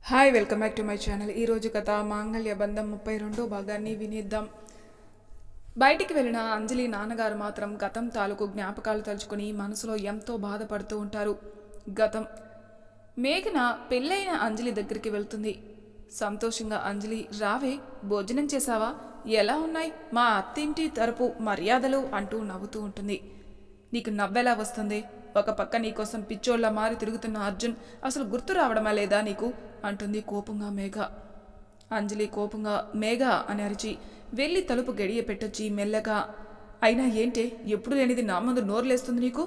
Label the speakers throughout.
Speaker 1: Hi welcome back to my channel. ఈరోజు కథ మాంగళ్య బంధం 32 భాగాన్ని వినేద్దాం. బయటికి వెళ్ళిన అంజలి నాన్నగారు మాత్రం గతం తాలూకు జ్ఞాపకాలు తలుచుకుని మనసులో ఎంతో బాధపడుతూ ఉంటారు. గతం మేఘన పెళ్ళైన అంజలి దగ్గరికి వెళ్తుంది. సంతోషంగా అంజలి, రావే, భోజనం చేశావా, ఎలా ఉన్నాయి మా అత్తింటి తరపు మర్యాదలు అంటూ నవ్వుతూ ఉంటుంది. నీకు నవ్వెలా వస్తుంది? ఒక పక్క నీకోసం పిచ్చోళ్ల మారి తిరుగుతున్న అర్జున్ అసలు గుర్తు రావడమా లేదా నీకు అంటుంది కోపంగా మేఘ. అంజలి కోపంగా మేఘ అని అరిచి వెళ్ళి తలుపు గడియ పెట్టొచ్చి మెల్లగా, అయినా ఏంటే ఎప్పుడు లేనిది నా ముందు నోరు లేస్తుంది నీకు?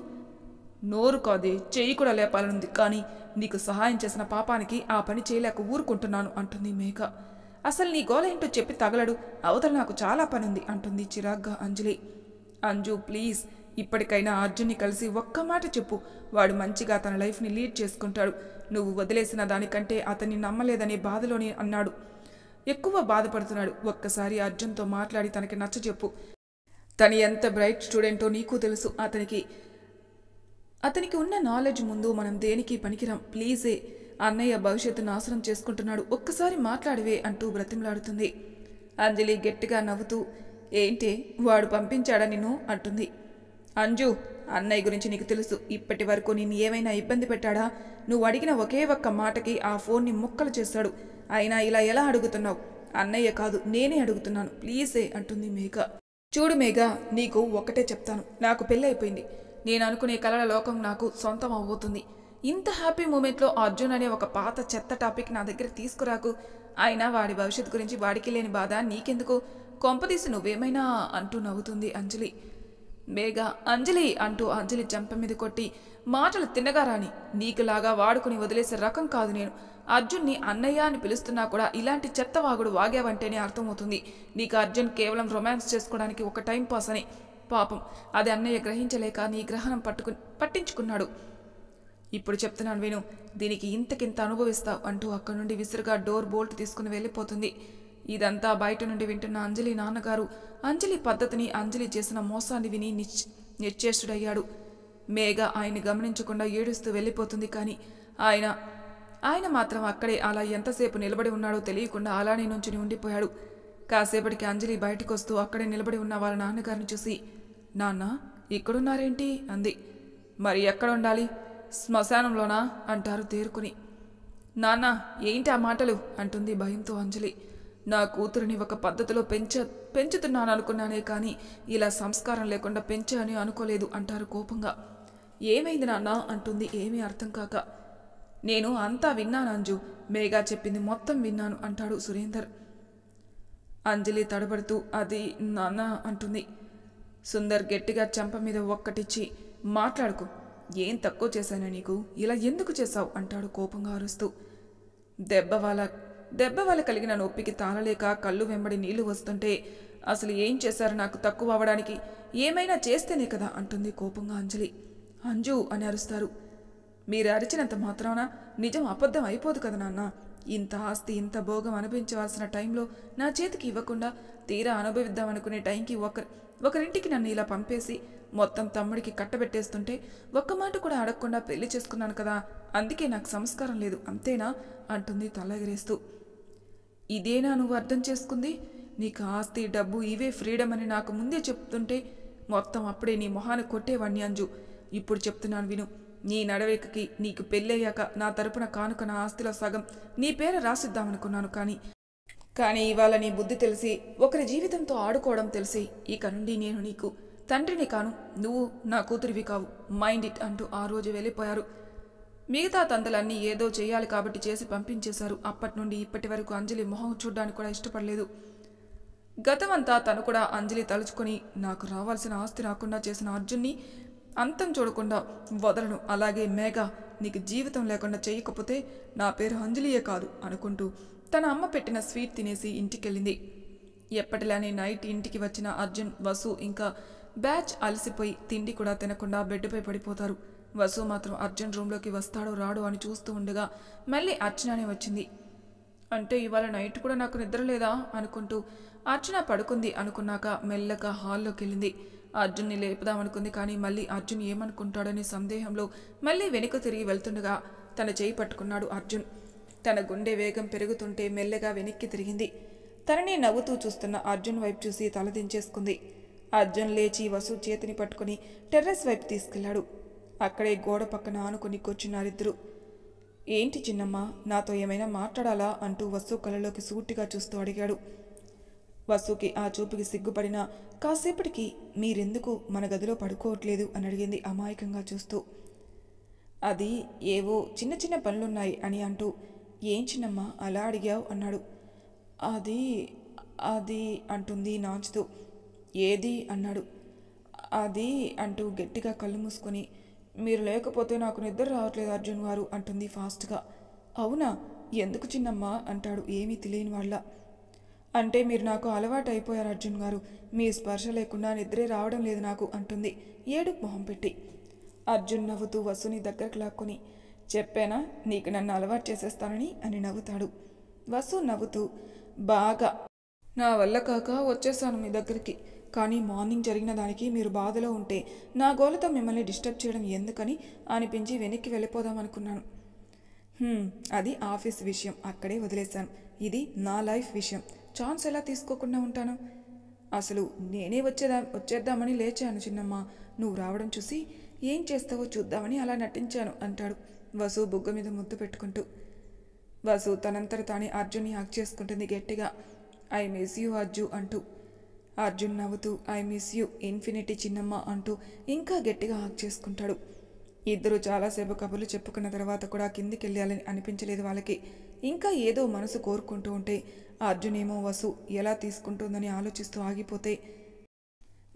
Speaker 1: నోరు కాదే, చెయ్యి కూడా లేపాలనుంది, కానీ నీకు సహాయం చేసిన పాపానికి ఆ పని చేయలేక ఊరుకుంటున్నాను అంటుంది మేఘ. అసలు నీ గోల ఏంటో చెప్పి తగలడు, అవతల నాకు చాలా పనుంది అంటుంది చిరాగ్గా అంజలి. అంజు ప్లీజ్, ఇప్పటికైనా అర్జున్ని కలిసి ఒక్క మాట చెప్పు, వాడు మంచిగా తన లైఫ్ని లీడ్ చేసుకుంటాడు. నువ్వు వదిలేసిన దానికంటే అతన్ని నమ్మలేదనే బాధలోనే అన్నాడు, ఎక్కువ బాధపడుతున్నాడు. ఒక్కసారి అర్జున్తో మాట్లాడి తనకి నచ్చజెప్పు. తను ఎంత బ్రైట్ స్టూడెంటో నీకు తెలుసు. అతనికి ఉన్న నాలెడ్జ్ ముందు మనం దేనికి పనికిరాం. ప్లీజే, అన్నయ్య భవిష్యత్తు నాశనం చేసుకుంటున్నాడు, ఒక్కసారి మాట్లాడివే అంటూ బ్రతిమలాడుతుంది. అంజలి గట్టిగా నవ్వుతూ, ఏంటే వాడు పంపించాడా నిన్ను అంటుంది. అంజు, అన్నయ్య గురించి నీకు తెలుసు. ఇప్పటి వరకు నిన్ను ఏమైనా ఇబ్బంది పెట్టాడా? నువ్వు అడిగిన ఒకే ఒక్క మాటకి ఆ ఫోన్ని ముక్కలు చేశాడు. అయినా ఇలా ఎలా అడుగుతున్నావు? అన్నయ్య కాదు, నేనే అడుగుతున్నాను, ప్లీజే అంటుంది మేఘ. చూడు మేఘ, నీకు ఒకటే చెప్తాను, నాకు పెళ్ళైపోయింది. నేను అనుకునే కలల లోకం నాకు సొంతం అవబోతుంది. ఇంత హ్యాపీ మూమెంట్లో అర్జున్ అనే ఒక పాత చెత్త టాపిక్ నా దగ్గర తీసుకురాకు. అయినా వాడి భవిష్యత్తు గురించి వాడికి లేని బాధ నీకెందుకు? కొంపదీసి నువ్వేమైనా అంటూ నవ్వుతుంది అంజలి. మేఘ అంజలి అంటూ అంజలి చెంప మీద కొట్టి, మాటలు తిన్నగా రాని, నీకులాగా వాడుకుని వదిలేసే రకం కాదు నేను. అర్జున్ని అన్నయ్య అని పిలుస్తున్నా కూడా ఇలాంటి చెత్తవాగుడు వాగావంటేనే అర్థమవుతుంది. నీకు అర్జున్ కేవలం రొమాన్స్ చేసుకోవడానికి ఒక టైం పాస్ అని. పాపం అది అన్నయ్య గ్రహించలేక నీ గ్రహణం పట్టించుకున్నాడు. ఇప్పుడు చెప్తున్నాను విను, దీనికి ఇంతకింత అనుభవిస్తావు అంటూ అక్కడి నుండి విసురుగా డోర్ బోల్ట్ తీసుకుని వెళ్ళిపోతుంది. ఇదంతా బయట నుండి వింటున్న అంజలి నాన్నగారు అంజలి పద్ధతిని, అంజలి చేసిన మోసాన్ని విని నిశ్చేష్టుడయ్యాడు. మేఘ ఆయన్ని గమనించకుండా ఏడుస్తూ వెళ్ళిపోతుంది. కానీ ఆయన మాత్రం అక్కడే అలా ఎంతసేపు నిలబడి ఉన్నాడో తెలియకుండా అలానే నుంచుని ఉండిపోయాడు. కాసేపటికి అంజలి బయటకు వస్తూ అక్కడే నిలబడి ఉన్న వాళ్ళ నాన్నగారిని చూసి, నాన్న ఇక్కడున్నారేంటి అంది. మరి ఎక్కడ ఉండాలి? శ్మశానంలోనా అంటారు తేరుకుని. నాన్న ఏంటి ఆ మాటలు అంటుంది భయంతో అంజలి. నా కూతురిని ఒక పద్ధతిలో పెంచుతున్నాను అనుకున్నానే కానీ ఇలా సంస్కారం లేకుండా పెంచాని అనుకోలేదు అంటారు కోపంగా. ఏమైంది నాన్న అంటుంది ఏమీ అర్థం కాక. నేను అంతా విన్నాను అంజు, మేఘా చెప్పింది మొత్తం విన్నాను అంటాడు సురేందర్. అంజలి తడబడుతూ అది నాన్న అంటుంది. సుందర్ గట్టిగా చెంప మీద ఒక్కటిచ్చి, మాట్లాడుకో, ఏం తక్కువ చేశానా నీకు, ఇలా ఎందుకు చేశావు అంటాడు కోపంగా అరుస్తూ. దెబ్బ వల్ల కలిగిన నొప్పికి తాళలేక కళ్ళు వెంబడి నీళ్లు వస్తుంటే అసలు ఏం చేశారు నాకు తక్కువ అవ్వడానికి? ఏమైనా చేస్తేనే కదా అంటుంది కోపంగా అంజలి. అంజు అని అరుస్తారు. మీరు అరిచినంత మాత్రాన నిజం అబద్ధం అయిపోదు కదా నాన్న. ఇంత ఆస్తి, ఇంత భోగం అనుభవించవలసిన టైంలో నా చేతికి ఇవ్వకుండా తీరా అనుభవిద్దామనుకునే టైంకి ఒకరింటికి నన్ను ఇలా పంపేసి మొత్తం తమ్ముడికి కట్టబెట్టేస్తుంటే ఒక్క మాట కూడా అడగకుండా పెళ్లి చేసుకున్నాను కదా, అందుకే నాకు సంస్కారం లేదు అంతేనా అంటుంది తలెగరేస్తూ. ఇదేనా నువ్వు అర్థం చేసుకుంది? నీకు ఆస్తి, డబ్బు ఇవే ఫ్రీడమ్ అని నాకు ముందే చెప్తుంటే మొత్తం అప్పుడే నీ మొహాన్ని కొట్టేవాణ్ణి అంజు. ఇప్పుడు చెప్తున్నాను విను, నీ నడవేకకి నీకు పెళ్ళయ్యాక నా తరపున కానుక నా ఆస్తిలో సగం నీ పేర రాసిద్దామనుకున్నాను. కానీ ఇవాళ నీ బుద్ధి తెలిసి ఒకరి జీవితంతో ఆడుకోవడం తెలిసి ఇక నుండి నేను నీకు తండ్రిని కాను, నువ్వు నా కూతురివి కావు, మైండ్ ఇట్ అంటూ ఆ రోజు వెళ్ళిపోయారు. మిగతా తంతలన్నీ ఏదో చేయాలి కాబట్టి చేసి పంపించేశారు. అప్పటి నుండి ఇప్పటి వరకు అంజలి మొహం చూడ్డానికి కూడా ఇష్టపడలేదు. గతమంతా తను కూడా అంజలి తలుచుకొని, నాకు రావాల్సిన ఆస్తి రాకుండా చేసిన అర్జున్ని అంతం చూడకుండా వదలను, అలాగే మేఘ నీకు జీవితం లేకుండా చేయకపోతే నా పేరు అంజలియే కాదు అనుకుంటూ తన అమ్మ పెట్టిన స్వీట్ తినేసి ఇంటికెళ్ళింది. ఎప్పటిలానే నైట్ ఇంటికి వచ్చిన అర్జున్, వసు ఇంకా బ్యాచ్ అలసిపోయి తిండి కూడా తినకుండా బెడ్పై పడిపోతారు. వసు మాత్రం అర్జున్ రూమ్లోకి వస్తాడో రాడో అని చూస్తూ ఉండగా మళ్ళీ అర్చననే వచ్చింది. అంటే ఇవాళ నైట్ కూడా నాకు నిద్ర లేదా అనుకుంటూ అర్చన పడుకుంది అనుకున్నాక మెల్లగా హాల్లోకి వెళ్ళింది. అర్జున్ని లేపుదామనుకుంది. కానీ మళ్ళీ అర్జున్ ఏమనుకుంటాడనే సందేహంలో మళ్ళీ వెనుక తిరిగి వెళ్తుండగా తన చేయి పట్టుకున్నాడు అర్జున్. తన గుండె వేగం పెరుగుతుంటే మెల్లగా వెనక్కి తిరిగింది. తనని నవ్వుతూ చూస్తున్న అర్జున్ వైపు చూసి తలదించేసుకుంది. అర్జున్ లేచి వసు చేతిని పట్టుకుని టెర్రస్ వైపు తీసుకెళ్లాడు. అక్కడే గోడ పక్కన ఆనుకుని కూర్చున్నారిద్దరు. ఏంటి చిన్నమ్మ, నాతో ఏమైనా మాట్లాడాలా అంటూ వసు కళ్ళలోకి సూటిగా చూస్తూ అడిగాడు. వసుకి ఆ చూపుకి సిగ్గుపడినా కాసేపటికి మీరెందుకు మన గదిలో పడుకోవట్లేదు అని అడిగింది అమాయకంగా చూస్తూ. అది ఏవో చిన్న చిన్న పనులున్నాయి అని అంటూ. ఏం చిన్నమ్మ అలా అడిగావు అన్నాడు. అది అది అంటుంది నాంచుతూ. ఏది అన్నాడు. అది అంటూ గట్టిగా కళ్ళు మూసుకొని, మీరు లేకపోతే నాకు నిద్ర రావట్లేదు అర్జున్ గారు అంటుంది ఫాస్ట్గా. అవునా, ఎందుకు చిన్నమ్మ అంటాడు ఏమీ తెలియని వాళ్ళ. అంటే మీరు నాకు అలవాటు అయిపోయారు అర్జున్ గారు, మీ స్పర్శ లేకుండా నిద్రే రావడం లేదు నాకు అంటుంది ఏడుపు మొహం పెట్టి. అర్జున్ నవ్వుతూ వసుని దగ్గరకు లాక్కొని, చెప్పానా నీకు నన్ను అలవాటు చేసేస్తానని అని నవ్వుతాడు. వసు నవ్వుతూ, బాగా నా వల్ల కాక వచ్చేసాను మీ దగ్గరికి, కానీ మార్నింగ్ జరిగిన దానికి మీరు బాధలో ఉంటే నా గోలతో మిమ్మల్ని డిస్టర్బ్ చేయడం ఎందుకని అనిపించి వెనక్కి వెళ్ళిపోదామనుకున్నాను. అది ఆఫీస్ విషయం, అక్కడే వదిలేశాను. ఇది నా లైఫ్ విషయం, ఛాన్స్ ఎలా తీసుకోకుండా ఉంటాను. అసలు నేనే వచ్చేద్దామని లేచాను చిన్నమ్మ, నువ్వు రావడం చూసి ఏం చేస్తావో చూద్దామని అలా నటించాను అంటాడు వసు బుగ్గ మీద ముద్దు పెట్టుకుంటూ. వసు తనంతట తానే అర్జున్ని హక్ చేసుకుంటుంది గట్టిగా. ఐ మిస్ యూ అర్జు అంటూ. అర్జున్ నవ్వుతూ ఐ మిస్ యూ ఇన్ఫినిటీ చిన్నమ్మ అంటూ ఇంకా గట్టిగా హక్ చేసుకుంటాడు. ఇద్దరు చాలాసేపు కబుర్లు చెప్పుకున్న తర్వాత కూడా కిందికి వెళ్ళాలని అనిపించలేదు వాళ్ళకి. ఇంకా ఏదో మనసు కోరుకుంటూ ఉంటే అర్జున్ ఏమో వసు ఎలా తీసుకుంటుందని ఆలోచిస్తూ ఆగిపోతే,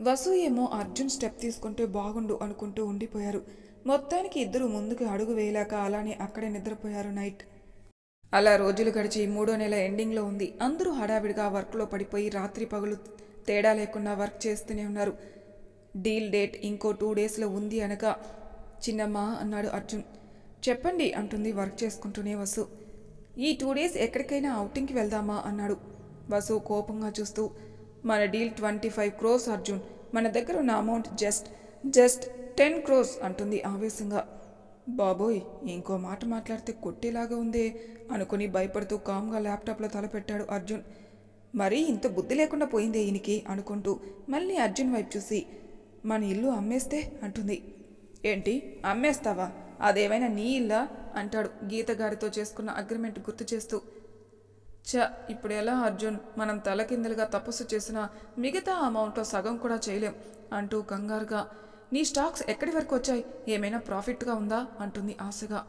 Speaker 1: వసు ఏమో అర్జున్ స్టెప్ తీసుకుంటే బాగుండు అనుకుంటూ ఉండిపోయారు. మొత్తానికి ఇద్దరు ముందుకు అడుగు వేయలేక అలానే అక్కడే నిద్రపోయారు నైట్. అలా రోజులు గడిచి 3వ నెల ఎండింగ్లో ఉంది. అందరూ హడావిడిగా వర్క్లో పడిపోయి రాత్రి పగలు తేడా లేకుండా వర్క్ చేస్తూనే ఉన్నారు. డీల్ డేట్ ఇంకో 2 డేస్లో ఉంది అనగా, చిన్నమ్మ అన్నాడు అర్జున్. చెప్పండి అంటుంది వర్క్ చేసుకుంటూనే వసు. ఈ 2 డేస్ ఎక్కడికైనా అవుటింగ్కి వెళ్దామా అన్నాడు. వసు కోపంగా చూస్తూ, మన డీల్ 25 crores అర్జున్, మన దగ్గర ఉన్న అమౌంట్ జస్ట్ 10 crores అంటుంది ఆవేశంగా. బాబోయ్, ఇంకో మాట మాట్లాడితే కొట్టేలాగా ఉందే అనుకుని భయపడుతూ కామ్గా ల్యాప్టాప్లో తలపెట్టాడు అర్జున్. మరీ ఇంత బుద్ధి లేకుండా పోయిందే ఈయనకి అనుకుంటూ మళ్ళీ అర్జున్ వైపు చూసి, మన ఇల్లు అమ్మేస్తే అంటుంది. ఏంటి అమ్మేస్తావా, అదేమైనా నీ ఇల్లా అంటాడు గీతగారితో చేసుకున్న అగ్రిమెంట్ గుర్తు చేస్తూ. ఇప్పుడు ఎలా అర్జున్, మనం తలకిందలుగా తపస్సు చేసిన మిగతా అమౌంట్లో సగం కూడా చేయలేం అంటూ కంగారుగా. నీ స్టాక్స్ ఎక్కడి వరకు వచ్చాయి, ఏమైనా ప్రాఫిట్గా ఉందా అంటుంది ఆశగా.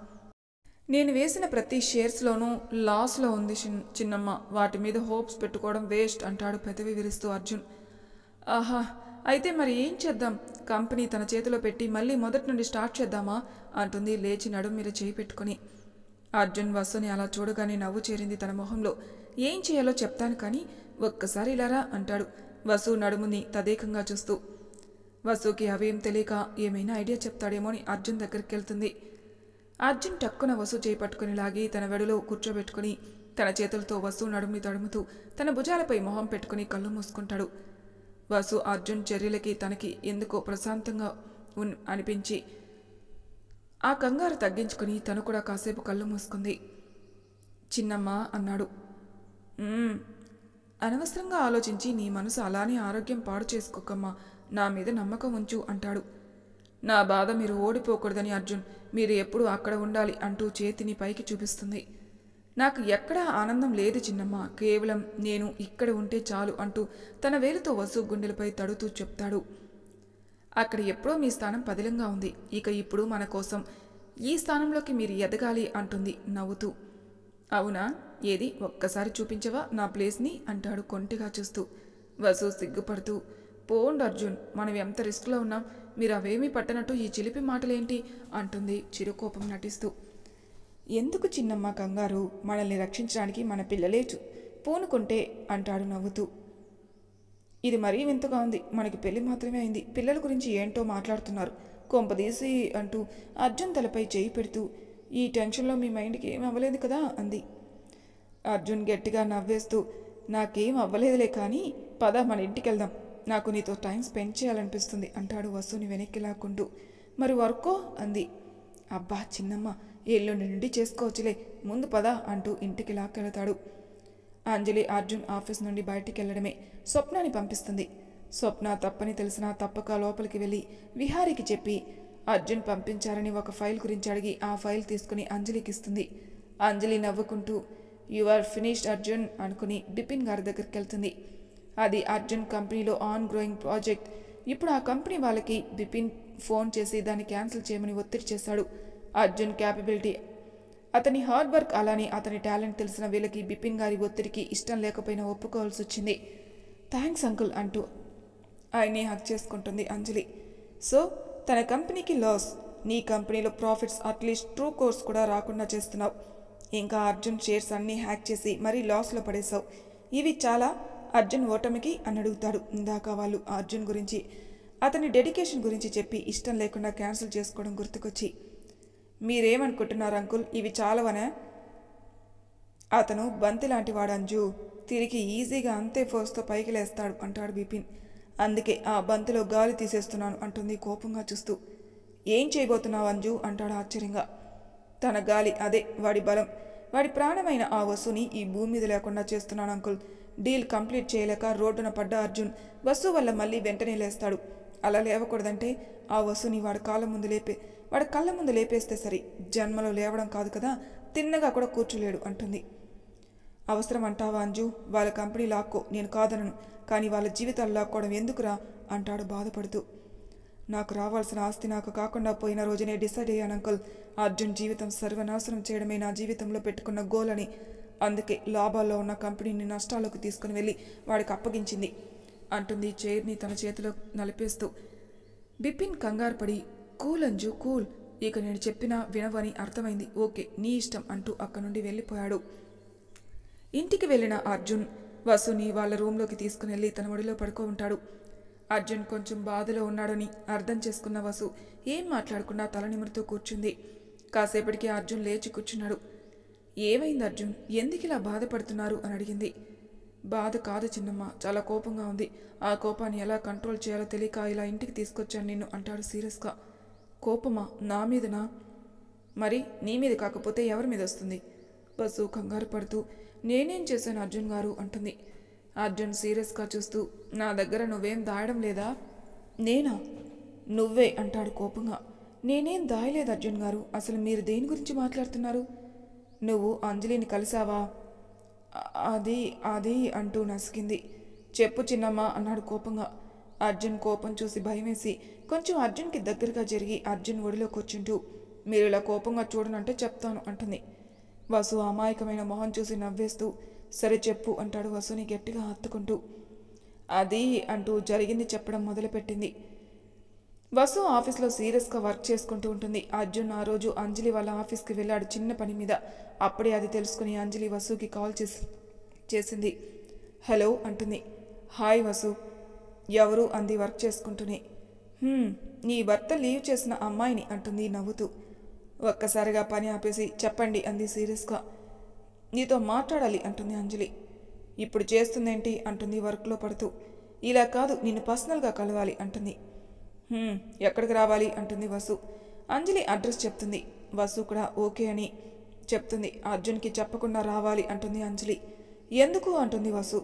Speaker 1: నేను వేసిన ప్రతి షేర్స్లోనూ లాస్లో ఉంది చిన్నమ్మ, వాటి మీద హోప్స్ పెట్టుకోవడం వేస్ట్ అంటాడు పెదవి విరుస్తూ అర్జున్. ఆహా, అయితే మరి ఏం చేద్దాం, కంపెనీ తన చేతిలో పెట్టి మళ్ళీ మొదటి నుండి స్టార్ట్ చేద్దామా అంటుంది లేచి నడుము మీద చేయి పెట్టుకుని. అర్జున్ వసుని అలా చూడగానే నవ్వు చేరింది తన మొహంలో. ఏం చేయాలో చెప్తాను కానీ ఒక్కసారి ఇలారా అంటాడు వసు నడుముని తదేకంగా చూస్తూ. వసుకి అవేం తెలియక ఏమైనా ఐడియా చెప్తాడేమో అని అర్జున్ దగ్గరికి వెళ్తుంది. అర్జున్ టక్కున వసు చేయి పట్టుకుని లాగి తన వెడలో కూర్చోబెట్టుకుని తన చేతులతో వసు నడుముని తడుముతూ తన భుజాలపై మొహం పెట్టుకుని కళ్ళు మూసుకుంటాడు. వసు అర్జున్ చర్యలకి తనకి ఎందుకో ప్రశాంతంగా అనిపించి ఆ కంగారు తగ్గించుకుని తను కూడా కాసేపు కళ్ళు మూసుకుంది. చిన్నమ్మ అన్నాడు. అనవసరంగా ఆలోచించి నీ మనసు అలానే ఆరోగ్యం పాడు చేసుకోకమ్మా, నా మీద నమ్మకం ఉంచు అంటాడు. నా బాధ మీరు ఓడిపోకూడదని అర్జున్, మీరు ఎప్పుడూ అక్కడ ఉండాలి అంటూ చేతిని పైకి చూపిస్తుంది. నాకు ఎక్కడా ఆనందం లేదు చిన్నమ్మ, కేవలం నేను ఇక్కడ ఉంటే చాలు అంటూ తన వేలుతో వసు గుండెలపై తడుతూ చెప్తాడు. అక్కడ ఎప్పుడో మీ స్థానం పదిలంగా ఉంది, ఇక ఇప్పుడు మన కోసం ఈ స్థానంలోకి మీరు ఎదగాలి అంటుంది నవ్వుతూ. అవునా, ఏది ఒక్కసారి చూపించవా నా ప్లేస్ని అంటాడు కొంటిగా చూస్తూ. వసు సిగ్గుపడుతూ, పోండి అర్జున్, మనం ఎంత రిస్క్లో ఉన్నాం, మీరు అవేమీ పట్టనట్టు ఈ చిలిపి మాటలేంటి అంటుంది చిరుకోపం నటిస్తూ. ఎందుకు చిన్నమ్మ కంగారు, మనల్ని రక్షించడానికి మన పిల్లలే పూనుకుంటే అంటాడు నవ్వుతూ. ఇది మరీ వింతగా ఉంది, మనకి పెళ్లి మాత్రమే అయింది, పిల్లల గురించి ఏంటో మాట్లాడుతున్నారు కొంపదీసి అంటూ అర్జున్ తలపై చేయి పెడుతూ. ఈ టెన్షన్లో మీ మైండ్కి ఏం అవ్వలేదు కదా అంది. అర్జున్ గట్టిగా నవ్వేస్తూ, నాకేం అవ్వలేదులే కానీ పద మన ఇంటికి వెళ్దాం, నాకు నీతో టైం స్పెండ్ చేయాలనిపిస్తుంది అంటాడు వసుని వెనక్కి లాక్కుంటూ. మరి వర్కో అంది. అబ్బా చిన్నమ్మ, ఎల్లుండి నుండి చేసుకోవచ్చులే, ముందు పద అంటూ ఇంటికి లాక్కెళతాడు. అంజలి అర్జున్ ఆఫీస్ నుండి బయటికి వెళ్లడమే స్వప్నాని పంపిస్తుంది. స్వప్న తప్పని తెలిసినా తప్పక లోపలికి వెళ్ళి విహారికి చెప్పి అర్జున్ పంపించారని ఒక ఫైల్ గురించి అడిగి ఆ ఫైల్ తీసుకుని అంజలికి ఇస్తుంది. అంజలి నవ్వుకుంటూ యు ఆర్ ఫినిష్డ్ అర్జున్ అనుకుని బిపిన్ గారి దగ్గరికి వెళ్తుంది. అది అర్జున్ కంపెనీలో ఆన్ గ్రోయింగ్ ప్రాజెక్ట్. ఇప్పుడు ఆ కంపెనీ వాళ్ళకి బిపిన్ ఫోన్ చేసి దాన్ని క్యాన్సిల్ చేయమని ఒత్తిడి చేశాడు. అర్జున్ క్యాపబిలిటీ, అతని హార్డ్ వర్క్, అలానే అతని టాలెంట్ తెలిసిన వీళ్ళకి బిపిన్ గారి ఒత్తిడికి ఇష్టం లేకపోయినా ఒప్పుకోవాల్సి వచ్చింది. థ్యాంక్స్ అంకుల్ అంటూ ఆయన్ని హక్ చేసుకుంటుంది అంజలి. సో తన కంపెనీకి లాస్, నీ కంపెనీలో ప్రాఫిట్స్ అట్లీస్ట్ ట్రూ కోర్స్ కూడా రాకుండా చేస్తున్నావు. ఇంకా అర్జున్ షేర్స్ అన్నీ హ్యాక్ చేసి మరీ లాస్లో పడేశావు. ఇవి చాలా అర్జున్ ఓటమికి అని అడుగుతాడు. ఇందాక వాళ్ళు అర్జున్ గురించి, అతని డెడికేషన్ గురించి చెప్పి ఇష్టం లేకుండా క్యాన్సిల్ చేసుకోవడం గుర్తుకొచ్చి, మీరేమనుకుంటున్నారు అంకుల్, ఇవి చాలావనే? అతను బంతి లాంటి వాడు అంజు, తిరిగి ఈజీగా అంతే ఫోర్స్తో పైకి లేస్తాడు అంటాడు బిపిన్. అందుకే ఆ బంతిలో గాలి తీసేస్తున్నాను అంటుంది కోపంగా చూస్తూ. ఏం చేయబోతున్నావు అంజు అంటాడు ఆశ్చర్యంగా. తన గాలి, అదే వాడి బలం, వాడి ప్రాణమైన ఆ వసుని ఈ భూమి మీద లేకుండా చేస్తున్నాను అంకుల్. డీల్ కంప్లీట్ చేయలేక రోడ్డున పడ్డ అర్జున్ వసు వల్ల మళ్ళీ వెంటనే లేస్తాడు. అలా లేవకూడదంటే ఆ వసుని వాడి కళ్ళ ముందు లేపేస్తే సరి. జన్మలో లేవడం కాదు కదా, తిన్నగా కూడా కూర్చోలేడు అంటుంది. అవసరం అంటావా అంజు? వాళ్ళ కంపెనీ లాక్కో, నేను కాదనను, కానీ వాళ్ళ జీవితాలు లాక్కోవడం ఎందుకురా అంటాడు బాధపడుతూ. నాకు రావాల్సిన ఆస్తి నాకు కాకుండా పోయిన రోజునే డిసైడ్ అయ్యాను అంకుల్. అర్జున్ జీవితం సర్వనాశనం చేయడమే నా జీవితంలో పెట్టుకున్న గోల్ అని. అందుకే లాభాల్లో ఉన్న కంపెనీని నష్టాల్లోకి తీసుకుని వెళ్ళి వాడికి అప్పగించింది అంటుంది చైర్ని తన చేతిలో నలిపేస్తూ. బిపిన్ కంగారు పడి కూల్ అంజు కూల్, ఇక నేను చెప్పినా వినవని అర్థమైంది, ఓకే నీ ఇష్టం అంటూ అక్కడి నుండి వెళ్ళిపోయాడు. ఇంటికి వెళ్ళిన అర్జున్ వసుని వాళ్ళ రూంలోకి తీసుకుని వెళ్ళి తన ఒడిలో పడుకో ఉంటాడు. అర్జున్ కొంచెం బాధలో ఉన్నాడని అర్థం చేసుకున్న వసు ఏం మాట్లాడకుండా తల నిమురుతూ కూర్చుంది. కాసేపటికి అర్జున్ లేచి కూర్చున్నాడు. ఏమైంది అర్జున్, ఎందుకు ఇలా బాధపడుతున్నారు అని అడిగింది. బాధ కాదు చిన్నమ్మ, చాలా కోపంగా ఉంది. ఆ కోపాన్ని ఎలా కంట్రోల్ చేయాలో తెలియక ఇలా ఇంటికి తీసుకొచ్చాను నిన్ను అంటాడు సీరియస్గా. కోపమా? నా మీదనా? మరి నీ మీద కాకపోతే ఎవరి మీద వస్తుంది? వసు కంగారు పడుతూ నేనేం చేశాను అర్జున్ గారు అంటుంది. అర్జున్ సీరియస్గా చూస్తూ నా దగ్గర నువ్వేం దాయడం లేదా? నేనా? నువ్వే అంటాడు కోపంగా. నేనేం దాయలేదు అర్జున్ గారు, అసలు మీరు దేని గురించి మాట్లాడుతున్నారు? నువ్వు అంజలిని కలిసావా? అది అది అంటూ నసికింది. చెప్పు చిన్నమ్మ అన్నాడు కోపంగా. అర్జున్ కోపం చూసి భయమేసి కొంచెం అర్జున్కి దగ్గరగా జరిగి అర్జున్ ఒడిలో కూర్చుంటూ మీరు ఇలా కోపంగా చూడనంటే చెప్తాను అంటుంది. వసు అమాయకమైన మొహం చూసి నవ్వేస్తూ సరే చెప్పు అంటాడు వసుని గట్టిగా హత్తుకుంటూ. అది అంటూ జరిగింది చెప్పడం మొదలుపెట్టింది. వసు ఆఫీస్లో సీరియస్గా వర్క్ చేసుకుంటూ ఉంటుంది. అర్జున్ ఆ రోజు అంజలి వాళ్ళ ఆఫీస్కి వెళ్ళాడు చిన్న పని మీద. అప్పుడే అది తెలుసుకుని అంజలి వసుకి కాల్ చేసింది. హలో అంటుంది. హాయ్ వసు. ఎవరు అంది వర్క్ చేసుకుంటూనే. నీ భర్త లీవ్ చేసిన అమ్మాయిని అంటుంది నవ్వుతూ. ఒక్కసారిగా పని ఆపేసి చెప్పండి అంది సీరియస్గా. నీతో మాట్లాడాలి అంటుంది అంజలి. ఇప్పుడు చేస్తుందేంటి అంటుంది వర్క్లో పడుతూ. ఇలా కాదు, నిన్ను పర్సనల్గా కలవాలి అంటుంది. ఎక్కడికి రావాలి అంటుంది వసు. అంజలి అడ్రస్ చెప్తుంది. వసు కూడా ఓకే అని చెప్తుంది. అర్జున్కి చెప్పకుండా రావాలి అంటుంది అంజలి. ఎందుకు అంటుంది వసు.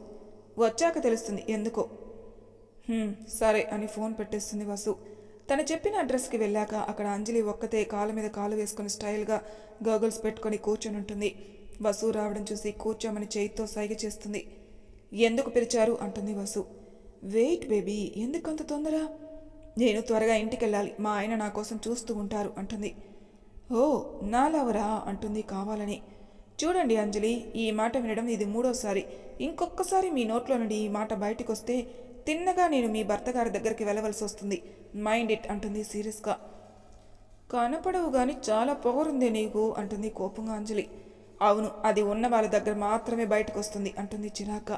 Speaker 1: వచ్చాక తెలుస్తుంది ఎందుకో. సరే అని ఫోన్ పెట్టేస్తుంది వసు. తను చెప్పిన అడ్రస్కి వెళ్ళాక అక్కడ అంజలి ఒక్కతే కాళ్ళ మీద కాలు వేసుకుని స్టైల్గా గోగుల్స్ పెట్టుకొని కూర్చొని ఉంటుంది. వసు రావడం చూసి కూర్చోమని చేయితో సైగ చేస్తుంది. ఎందుకు పిలిచారు అంటుంది వసు. వెయిట్ బేబీ, ఎందుకంత తొందర? నేను త్వరగా ఇంటికి వెళ్ళాలి, మా ఆయన నా కోసం చూస్తూ ఉంటారు అంటుంది. ఓ నాలవరా అంటుంది కావాలని. చూడండి అంజలి, ఈ మాట వినడం ఇది 3వసారి. ఇంకొకసారి మీ నోట్లో నుండి ఈ మాట బయటికి వస్తే తిన్నగా నేను మీ భర్త గారి దగ్గరికి వెళ్ళవలసి వస్తుంది. మైండ్ ఇట్ అంటుంది సీరియస్గా. కనపడవు గాని చాలా పొగరుందే నీకు అంటుంది కోపంగా అంజలి. అవును, అది ఉన్న వాళ్ళ దగ్గర మాత్రమే బయటకు వస్తుంది అంటుంది చిరాక.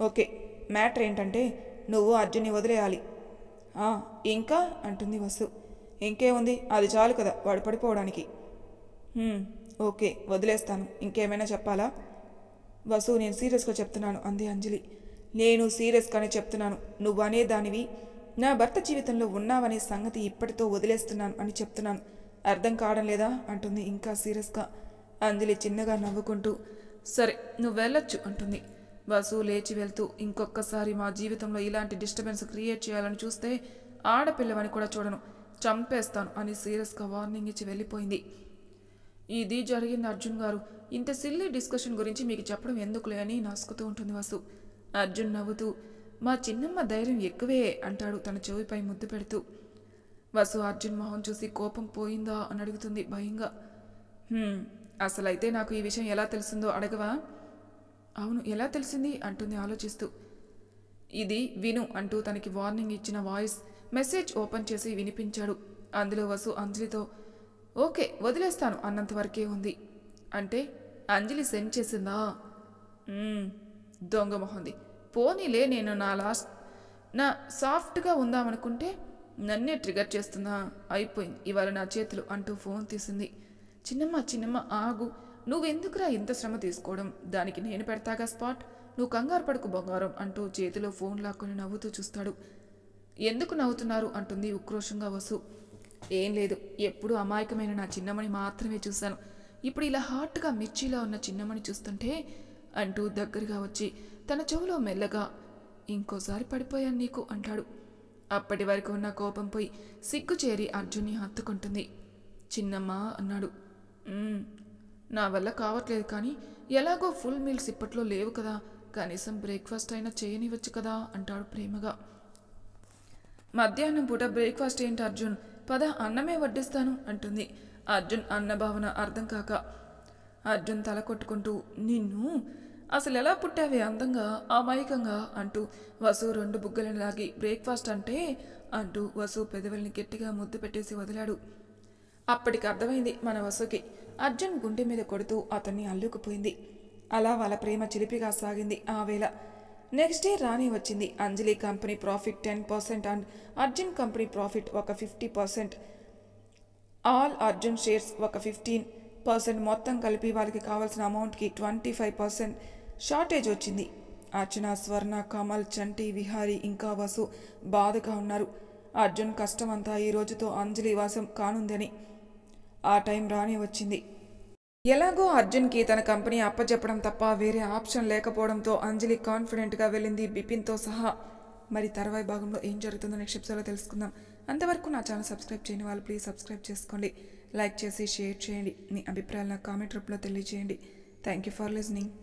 Speaker 1: ఓకే, మ్యాటర్ ఏంటంటే నువ్వు అర్జున్ని వదిలేయాలి. ఇంకా అంటుంది వసు. ఇంకేముంది, అది చాలు కదా వాడు పడిపోవడానికి. ఓకే వదిలేస్తాను, ఇంకేమైనా చెప్పాలా? వసు నేను సీరియస్గా చెప్తున్నాను అంది అంజలి. నేను సీరియస్గానే చెప్తున్నాను. నువ్వు అనేదానివి నా భర్త జీవితంలో ఉన్నావనే సంగతి ఇప్పటితో వదిలేస్తున్నాను అని చెప్తున్నాను. అర్థం కావడం లేదా అంటుంది ఇంకా సీరియస్గా. అంజలి చిన్నగా నవ్వుకుంటూ సరే నువ్వు వెళ్ళొచ్చు అంటుంది. వసు లేచి వెళ్తూ ఇంకొకసారి మా జీవితంలో ఇలాంటి డిస్టర్బెన్స్ క్రియేట్ చేయాలని చూస్తే ఆడపిల్లవని కూడా చూడను, చంపేస్తాను అని సీరియస్గా వార్నింగ్ ఇచ్చి వెళ్ళిపోయింది. ఇది జరిగింది అర్జున్ గారు. ఇంత సిల్లీ డిస్కషన్ గురించి మీకు చెప్పడం ఎందుకులే అని నసుకుతూ ఉంటుంది వసు. అర్జున్ నవ్వుతూ మా చిన్నమ్మ ధైర్యం ఎక్కువే అంటాడు తన చెవిపై ముద్దు పెడుతూ. వసు అర్జున్ మొహం చూసి కోపం పోయిందా అని అడుగుతుంది భయంగా. అసలైతే నాకు ఈ విషయం ఎలా తెలిసిందో అడగవా? అవును ఎలా తెలిసింది అంటుంది ఆలోచిస్తూ. ఇది విను అంటూ తనకి వార్నింగ్ ఇచ్చిన వాయిస్ మెసేజ్ ఓపెన్ చేసి వినిపించాడు. అందులో వసు అంజలితో ఓకే వదిలేస్తాను అన్నంత వరకే ఉంది. అంటే అంజలి సెండ్ చేసిందా? దొంగ మొహంది. పోనీలే నేను నా సాఫ్ట్గా ఉందామనుకుంటే నన్నే ట్రిగర్ చేస్తుందా? అయిపోయింది ఇవాళ నా చేతులు అంటూ ఫోన్ తీసింది. చిన్నమ్మ ఆగు, నువ్వెందుకురా ఇంత శ్రమ తీసుకోవడం, దానికి నేను పెడతాగా స్పాట్, నువ్వు కంగారు పడుకు బంగారం అంటూ చేతిలో ఫోన్ లాక్కొని నవ్వుతూ చూస్తాడు. ఎందుకు నవ్వుతున్నారు అంటుంది ఉక్రోషంగా వసు. ఏం లేదు, ఎప్పుడూ అమాయకమైన నా చిన్నమ్మని మాత్రమే చూశాను, ఇప్పుడు ఇలా హాట్గా మిర్చిలా ఉన్న చిన్నమ్మని చూస్తుంటే అంటూ దగ్గరగా వచ్చి తన చెవులో మెల్లగా ఇంకోసారి పడిపోయాను నీకు అంటాడు. అప్పటి వరకు ఉన్న కోపం పోయి సిగ్గు చేరి అర్జున్ని హత్తుకుంటుంది. చిన్నమ్మ అన్నాడు. నా వల్ల కావట్లేదు కానీ ఎలాగో ఫుల్ మీల్స్ ఇప్పట్లో లేవు కదా, కనీసం బ్రేక్ఫాస్ట్ అయినా చేయనివచ్చు కదా అంటాడు ప్రేమగా. మధ్యాహ్నం పూట బ్రేక్ఫాస్ట్ ఏంటి అర్జున్, పద అన్నమే వడ్డిస్తాను అంటుంది. అర్జున్ అన్న భావన అర్థం కాక. అర్జున్ తల కొట్టుకుంటూ నిన్ను అసలు ఎలా పుట్టావే అందంగా అమాయకంగా అంటూ వసు 2 బుగ్గలను లాగి బ్రేక్ఫాస్ట్ అంటే అంటూ వసు పెదవుల్ని గట్టిగా ముద్దు పెట్టేసి వదిలాడు. అప్పటికి అర్థమైంది మన వసుకి. అర్జున్ గుండె మీద కొడుతూ అతన్ని అల్లుకుపోయింది. అలా వాళ్ళ ప్రేమ చిలిపిగా సాగింది. ఆ వేళ నెక్స్ట్ డే రాణి వచ్చింది. Anjali company profit 10% and Arjun company profit ఒక 50%, ఆల్ అర్జున్ షేర్స్ ఒక 15%, మొత్తం కలిపి వాళ్ళకి కావాల్సిన అమౌంట్కి 25% షార్టేజ్ వచ్చింది. అర్చన, స్వర్ణ, కమల్, చంటి, విహారీ ఇంకా వసు బాధగా ఉన్నారు. అర్జున్ కష్టమంతా ఈ రోజుతో అంజలి వాసం కానుందని. ఆ టైం రాణి వచ్చింది. ఎలాగో అర్జున్కి తన కంపెనీ అప్పచెప్పడం తప్ప వేరే ఆప్షన్ లేకపోవడంతో అంజలి కాన్ఫిడెంట్గా వెళ్ళింది బిపిన్తో సహా. మరి తర్వాయి భాగంలో ఏం జరుగుతుందో నెక్స్ట్ ఎపిసోడ్లో తెలుసుకుందాం. అంతవరకు నా ఛానల్ సబ్స్క్రైబ్ చేయని వాళ్ళు ప్లీజ్ సబ్స్క్రైబ్ చేసుకోండి, లైక్ చేసి షేర్ చేయండి, మీ అభిప్రాయాలు నాకు కామెంట్ రూపంలో తెలియజేయండి. Thank you for listening.